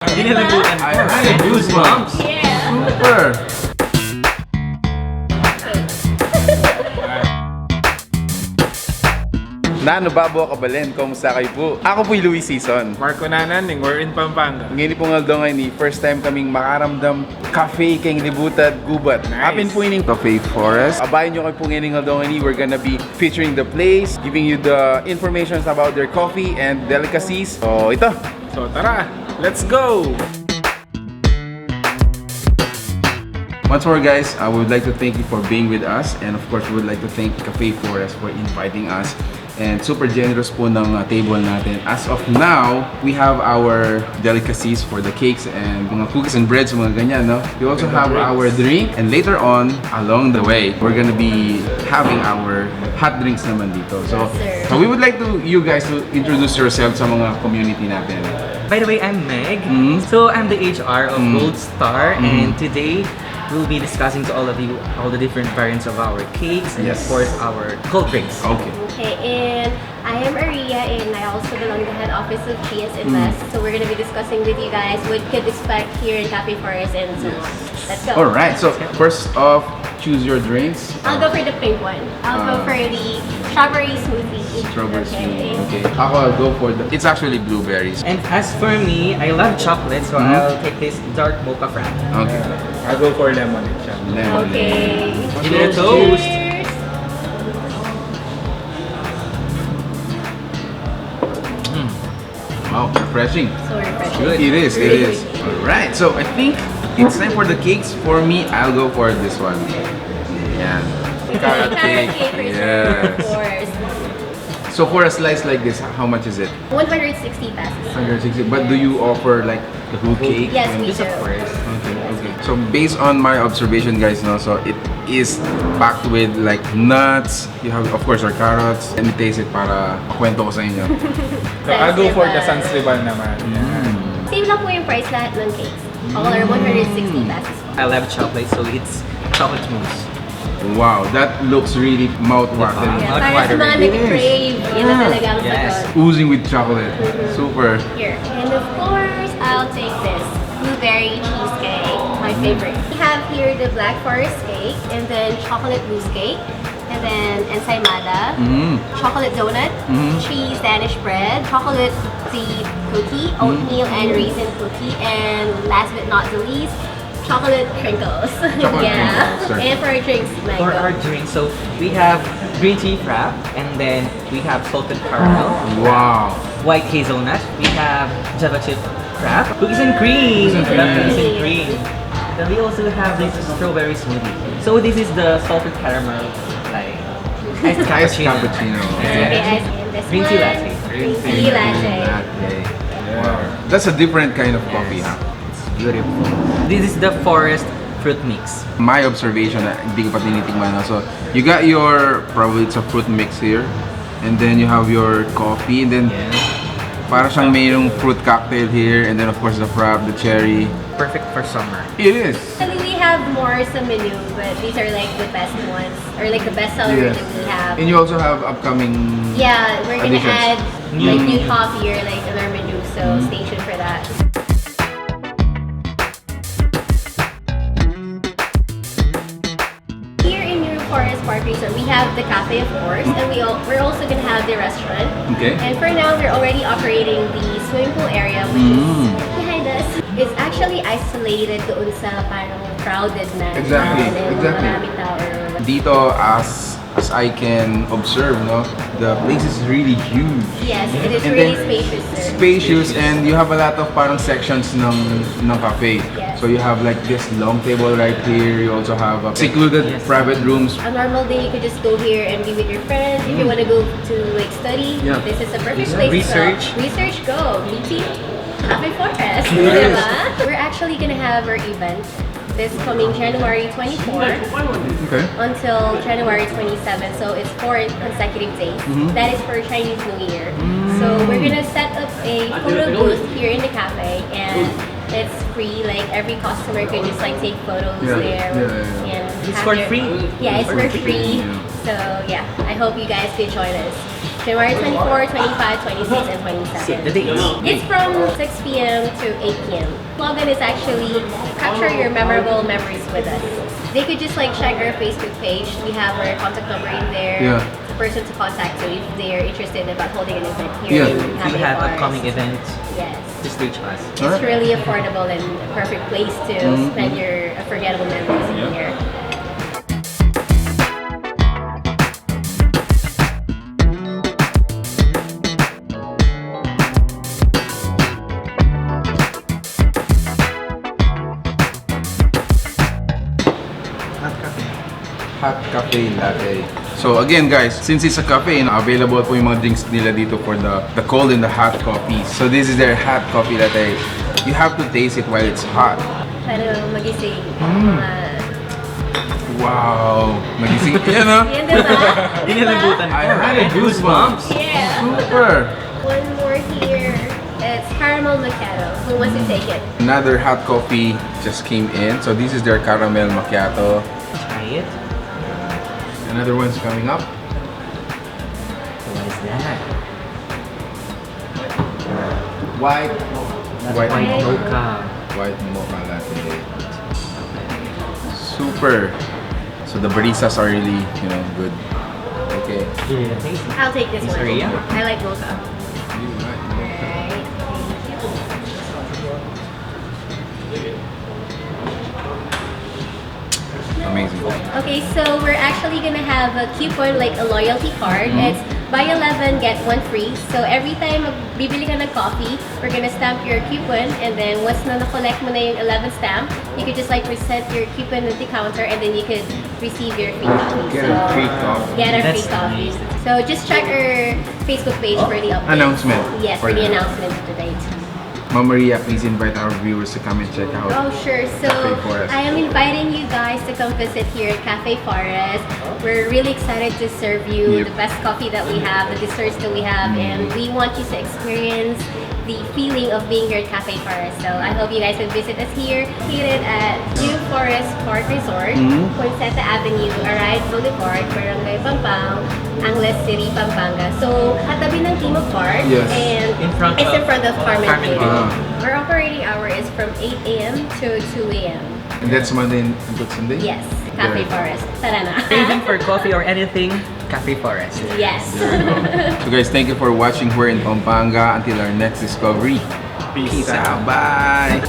Dinilibutan ko. I goosebumps. Yeah. Super. Nano babo kabalin, kumusta kayo po? Ako po'y Louis Season. Marco Nananing, we're in Pampang. Ngayon po nga daw ngayon, first time kaming makaramdam cafe keng libutat gubat. Nice. Apin po ining Café Forest. Abayan nyo kayo po ngayon nga daw ngayon, we're gonna be featuring the place, giving you the information about their coffee and delicacies. So ito. So tara, let's go! Once more guys, I would like to thank you for being with us, and of course we would like to thank Café Forest for inviting us. And super generous po ng table natin. As of now, we have our delicacies for the cakes and mga cookies and breads, mga ganyan, no? We also have our drink, and later on, along the way, we're gonna be having our hot drinks naman dito. So, Yes, so we would like to you guys to introduce yourselves sa mga community natin. By the way, I'm Meg. Mm. So I'm the HR of Gold Star, and today we'll be discussing to all of you all the different variants of our cakes and Yes. of course our cold drinks. Okay. Okay, and I am Aria, and I also belong to the head office of GS Invest. So we're gonna be discussing with you guys what you could expect here in Café Forest and so on. Let's go. Alright, so first off, choose your drinks. I'll go for the pink one. I'll go for the strawberry smoothie. Strawberry Okay. smoothie. Okay. Ako, I'll go for the... It's actually blueberries. And as for me, I love chocolate, so I'll take this dark mocha frap. Okay. I'll go for lemonade siya. Lemon. Okay. Give it a toast. Cheers. Wow, refreshing. So refreshing. Good. It is, it is. Alright, so I think it's time for the cakes. For me, I'll go for this one. Yeah. Carrot cake. Yes. Of course. So for a slice like this, how much is it? 160 pesos. 160. But do you offer like the whole cake? Yes, we Yes, of do. course. Okay, okay. So based on my observation, guys, no, so it is packed with like nuts. You have, of course, our carrots. Let me taste it para makwento ko sa inyo. So I'll go for the Sansrival. Sansrival naman. Yeah. Same lang po yung price lahat ng cakes. All are 160 pesos. I love chocolate, so it's chocolate mousse. Wow, that looks really mouth-watering. Yeah, Not para sa water. mga nag-crave, yun na talaga ang Yes. sagot. Oozing with chocolate. Super. Here. And of course, I'll take this blueberry cheesecake, my favorite. We have here the black forest cake, and then chocolate mousse cake, and then ensaymada, chocolate donut, cheese Danish bread, chocolate seed cookie, oatmeal and raisin cookie, and last but not the least, chocolate crinkles. Chocolate Yeah. crinkles, sure. And for our drinks, For our mango. drink, so we have green tea frap, and then we have salted caramel, Wow. white hazelnut, we have java chip frap, cookies and cream. Cookies and We love cream. cookies and cream. Then we also have this strawberry smoothie. So this is the salted caramel, like iced Iced cappuccino. cappuccino. Okay, and this Green tea one, latte. Green tea latte. Latte. Wow. That's a different kind of coffee, huh? It's beautiful. This is the forest fruit mix. My observation, hindi ko pa tinitingnan. No? So, you got your, probably it's a fruit mix here. And then you have your coffee. And then, para siyang mayroong fruit cocktail here. And then, of course, the frap, the cherry. Perfect for summer. It is. Actually, we have more sa menu, but these are like the best ones, or like the best seller Yes. that we have. And you also have upcoming... Yeah, we're gonna additions. add like new coffee or like in our menu, so stay tuned for that. Here in New Forest Park Resort, we have the cafe, of course, and we're also gonna have the restaurant. Okay. And for now, we're already operating the swimming pool area, which is behind us. It's actually isolated doon sa parang crowded na. Exactly, and exactly. maraming tao or Dito, as I can observe, no, the place is really huge. yes, it is And really then, spacious, sir. Spacious, and you have a lot of parang sections ng cafe. Yes. So you have like this long table right here. You also have secluded private rooms. A normal day, you could just go here and be with your friends. If you want to go to like study, Yeah. this is a perfect place Research. to go. Research, go. Meeting, Café Forest. Yes. Diba? We're actually gonna have our event this coming January 24 Okay. until January 27. So it's 4 consecutive days. That is for Chinese New Year. So we're gonna set up a photo booth here in the cafe, and it's free. Like every customer can just like take photos Yeah, there. yeah. And It's have for their- free. Yeah, it's for free. Yeah. So yeah, I hope you guys could join us. January 24, 25, 26, and 27. The dates. It's from 6 p.m. to 8 p.m. Slogan is actually capture your memorable memories with us. They could just like check our Facebook page. We have our contact number in there. Yeah. The person to contact so if they're interested about holding an event here Yeah. in If Café you have Forest. upcoming events, Yes. just reach us. It's Alright. really affordable and a perfect place to spend your unforgettable memories in here. Hot cafe latte. So again guys, since it's a cafe, available po yung mga drinks nila dito for the cold and the hot coffee. So this is their hot coffee latte. You have to taste it while it's hot. Para magising. Wow! Magising yan no? Yan diba? Inalabutan I had a goosebumps. Yeah. Super! One more here. It's caramel macchiato. Who wants to take it? Another hot coffee just came in. So this is their caramel macchiato. Try it. Another one's coming up. What is that? White White mocha. White mocha latte. Super. So the baristas are really, good. Okay. Yeah, tasty. I'll take this Miss one. Maria? I like mocha. You like mocha. Alright. Amazing. Okay, so we're actually gonna have a coupon, like a loyalty card. It's buy 11, get 1 free. So every time bibili ka ng coffee, we're gonna stamp your coupon, and then once na na-collect mo na yung 11 stamp, you could just like present your coupon at the counter, and then you could receive your free coffee. Get a free coffee. Get a free That's coffee. nice. So just check our Facebook page for the updates. Announcement. Yes, for the announcement of the date. Ma'am Maria, please invite our viewers to come and check out. Oh, sure. So, Café Forest. I am inviting you guys to come visit here at Café Forest. We're really excited to serve you Yep. the best coffee that we have, the desserts that we have, and we want you to experience the feeling of being here at Café Forest. So, I hope you guys will visit us here, located at New Forest Park Resort, Poinsetta Avenue, Arayat Boulevard, Barangay Pampang, Angeles City, Pampanga. So, katabi ng Timog Park, Yes. and In front it's in of front of Carmen Carmen Building. Ah. Our operating hour is from 8 a.m. to 2 a.m. And that's Monday until Sunday? Yes, Café There. Forest. Tara na. Craving for coffee or anything, Café Forest. Yes. There you go. So guys, thank you for watching here in Pampanga. Until our next discovery. Peace Peace out. Bye!